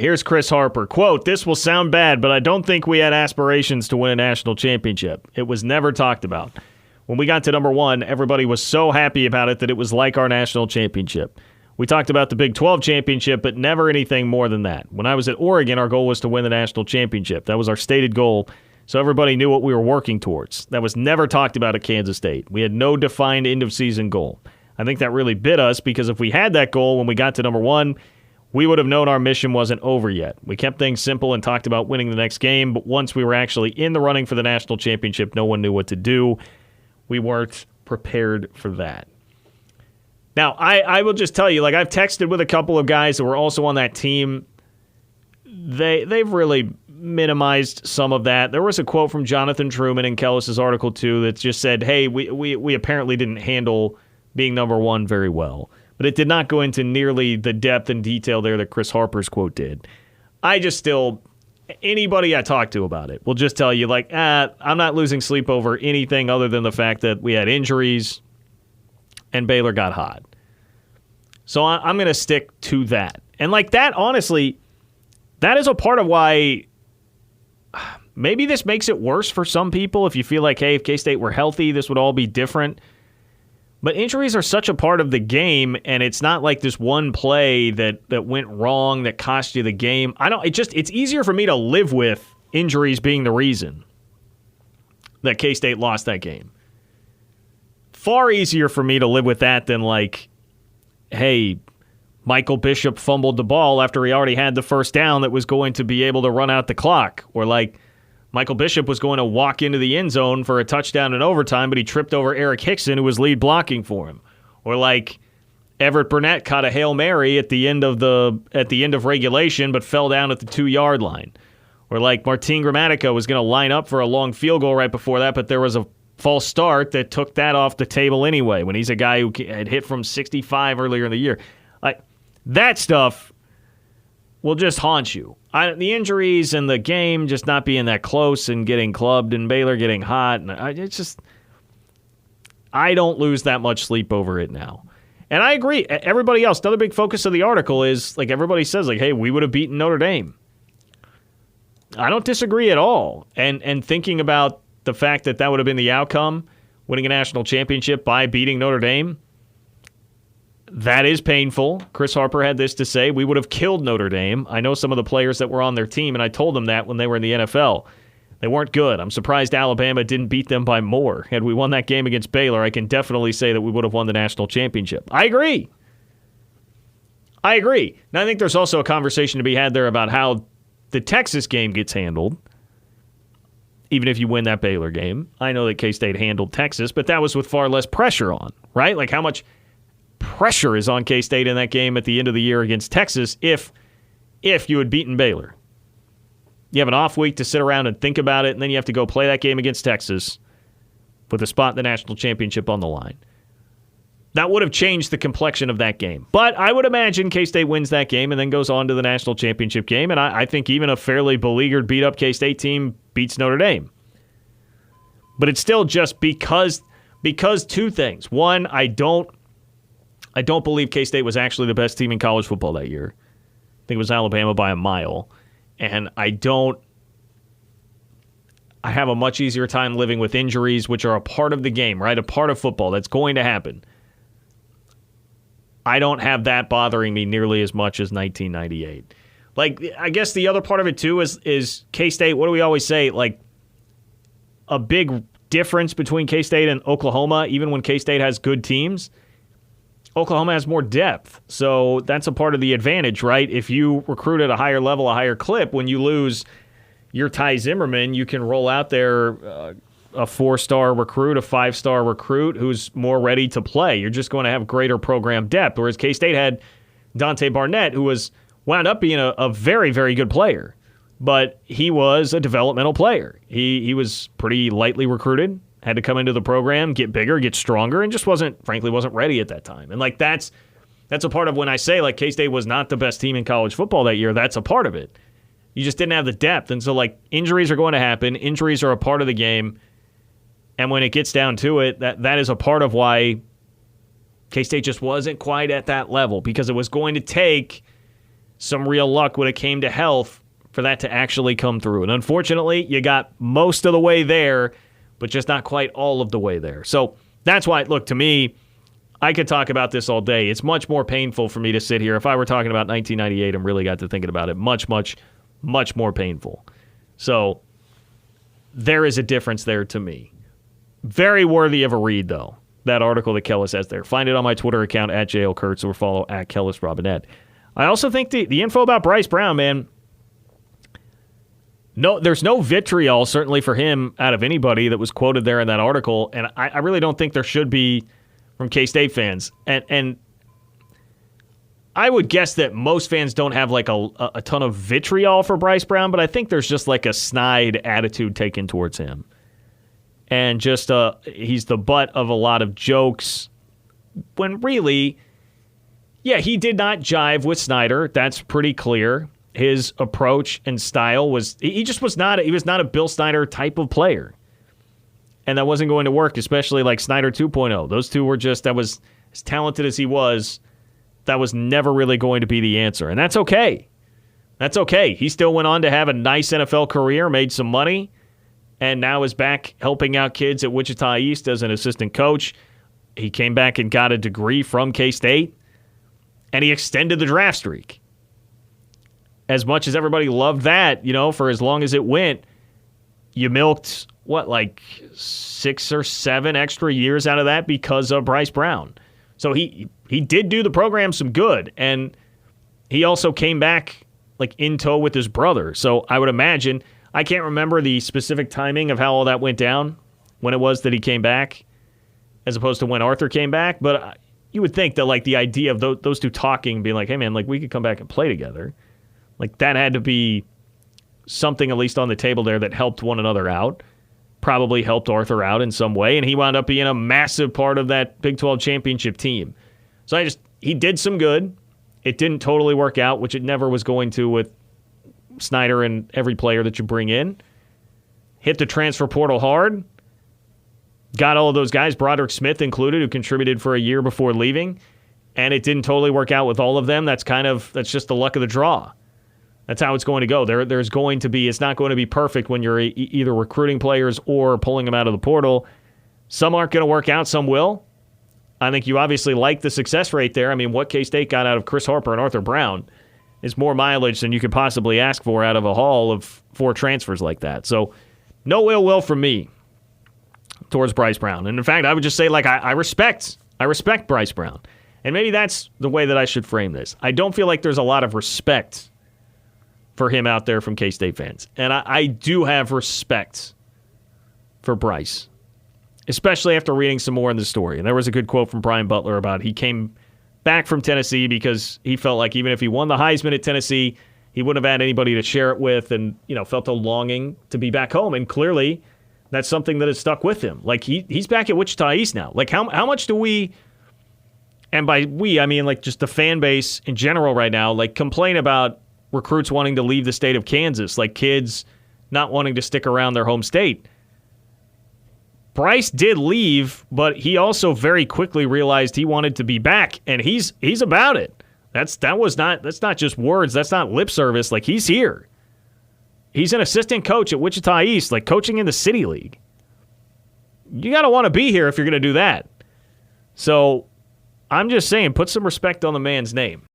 Here's Chris Harper. Quote, "This will sound bad, but I don't think we had aspirations to win a national championship. It was never talked about. When we got to number one, everybody was so happy about it that it was like our national championship. We talked about the Big 12 championship, but never anything more than that. When I was at Oregon, our goal was to win the national championship. That was our stated goal, so everybody knew what we were working towards. That was never talked about at Kansas State. We had no defined end-of-season goal. I think that really bit us because if we had that goal when we got to number one, we would have known our mission wasn't over yet. We kept things simple and talked about winning the next game, but once we were actually in the running for the national championship, no one knew what to do. We weren't prepared for that." Now, I will just tell you, like, I've texted with a couple of guys that were also on that team. They've really minimized some of that. There was a quote from Jonathan Truman in Kellis's article, too, that just said, hey, we apparently didn't handle being number one very well. But it did not go into nearly the depth and detail there that Chris Harper's quote did. Anybody I talk to about it will just tell you, like, I'm not losing sleep over anything other than the fact that we had injuries and Baylor got hot. So I'm going to stick to that. And like that, honestly, that is a part of why maybe this makes it worse for some people. If you feel like, hey, if K-State were healthy, this would all be different. But injuries are such a part of the game, and it's not like this one play that went wrong that cost you the game. It's easier for me to live with injuries being the reason that K-State lost that game. Far easier for me to live with that than like, hey, Michael Bishop fumbled the ball after he already had the first down that was going to be able to run out the clock. Or like Michael Bishop was going to walk into the end zone for a touchdown in overtime, but he tripped over Eric Hickson, who was lead blocking for him. Or like Everett Burnett caught a Hail Mary at the end of regulation, but fell down at the 2-yard line. Or like Martin Gramatica was going to line up for a long field goal right before that, but there was a false start that took that off the table anyway, when he's a guy who had hit from 65 earlier in the year. Like, that stuff will just haunt you. The injuries and the game just not being that close and getting clubbed and Baylor getting hot, and I don't lose that much sleep over it now. And I agree. Everybody else, another big focus of the article is, like, everybody says, like, hey, we would have beaten Notre Dame. I don't disagree at all. And thinking about the fact that would have been the outcome, winning a national championship by beating Notre Dame, that is painful. Chris Harper had this to say: we would have killed Notre Dame. I know some of the players that were on their team, and I told them that when they were in the NFL. They weren't good. I'm surprised Alabama didn't beat them by more. Had we won that game against Baylor, I can definitely say that we would have won the national championship. I agree. Now, I think there's also a conversation to be had there about how the Texas game gets handled. Even if you win that Baylor game. I know that K-State handled Texas, but that was with far less pressure on, right? Like, how much pressure is on K-State in that game at the end of the year against Texas if you had beaten Baylor? You have an off week to sit around and think about it, and then you have to go play that game against Texas with a spot in the national championship on the line. That would have changed the complexion of that game. But I would imagine K-State wins that game and then goes on to the national championship game, and I think even a fairly beleaguered, beat-up K-State team beats Notre Dame. But it's still just because two things. One, I don't believe K-State was actually the best team in college football that year. I think it was Alabama by a mile. And I have a much easier time living with injuries, which are a part of the game, right? A part of football. That's going to happen. I don't have that bothering me nearly as much as 1998. Like, I guess the other part of it, too, is K-State. What do we always say? Like, a big difference between K-State and Oklahoma, even when K-State has good teams, Oklahoma has more depth. So that's a part of the advantage, right? If you recruit at a higher level, a higher clip, when you lose your Ty Zimmerman, you can roll out there a 4-star recruit, a 5-star recruit who's more ready to play. You're just going to have greater program depth. Whereas K-State had Dante Barnett, who wound up being a very, very good player. But he was a developmental player. He was pretty lightly recruited, had to come into the program, get bigger, get stronger, and just wasn't ready at that time. And like that's a part of when I say like K-State was not the best team in college football that year. That's a part of it. You just didn't have the depth. And so like injuries are going to happen. Injuries are a part of the game. And when it gets down to it, that is a part of why K-State just wasn't quite at that level, because it was going to take some real luck when it came to health for that to actually come through. And unfortunately, you got most of the way there, but just not quite all of the way there. So that's why, look, to me, I could talk about this all day. It's much more painful for me to sit here. If I were talking about 1998 and really got to thinking about it, much, much, much more painful. So there is a difference there to me. Very worthy of a read, though, that article that Kellis has there. Find it on my Twitter account, @JLKurtz, or follow @KellisRobinette. I also think the info about Bryce Brown, man, no, there's no vitriol, certainly for him, out of anybody that was quoted there in that article, and I really don't think there should be from K-State fans. And I would guess that most fans don't have like a ton of vitriol for Bryce Brown, but I think there's just like a snide attitude taken towards him. And just he's the butt of a lot of jokes when really, yeah, he did not jive with Snyder. That's pretty clear. His approach and style was, he was not a Bill Snyder type of player. And that wasn't going to work, especially like Snyder 2.0. Those two were just, that was as talented as he was, that was never really going to be the answer. And that's okay. That's okay. He still went on to have a nice NFL career, made some money, and now is back helping out kids at Wichita East as an assistant coach. He came back and got a degree from K-State, and he extended the draft streak. As much as everybody loved that, for as long as it went, you milked, like 6 or 7 extra years out of that because of Bryce Brown. So he did do the program some good, and he also came back like in tow with his brother. So I would imagine, I can't remember the specific timing of how all that went down, when it was that he came back, as opposed to when Arthur came back. But you would think that like the idea of those two talking, being like, hey man, like we could come back and play together, like that had to be something at least on the table there that helped one another out. Probably helped Arthur out in some way, and he wound up being a massive part of that Big 12 championship team. So he did some good. It didn't totally work out, which it never was going to with Snyder and every player that you bring in. Hit the transfer portal hard. Got all of those guys, Broderick Smith included, who contributed for a year before leaving, and it didn't totally work out with all of them. That's just the luck of the draw. That's how it's going to go. There's going to be, it's not going to be perfect when you're either recruiting players or pulling them out of the portal. Some aren't going to work out, some will. I think you obviously like the success rate there. I mean, what K-State got out of Chris Harper and Arthur Brown is more mileage than you could possibly ask for out of a haul of 4 transfers like that. So no ill will from me towards Bryce Brown. And in fact, I would just say, like, I respect Bryce Brown. And maybe that's the way that I should frame this. I don't feel like there's a lot of respect for him out there from K-State fans. And I do have respect for Bryce, especially after reading some more in the story. And there was a good quote from Brian Butler about he came back from Tennessee because he felt like even if he won the Heisman at Tennessee, he wouldn't have had anybody to share it with, and felt a longing to be back home. And clearly that's something that has stuck with him. Like he's back at Wichita East now. Like how much do we, and by we, I mean like just the fan base in general right now, like complain about recruits wanting to leave the state of Kansas, like kids not wanting to stick around their home state. Bryce did leave, but he also very quickly realized he wanted to be back, and he's about it. That's not just words, that's not lip service. Like he's here. He's an assistant coach at Wichita East, like coaching in the City League. You got to want to be here if you're going to do that. So I'm just saying, put some respect on the man's name.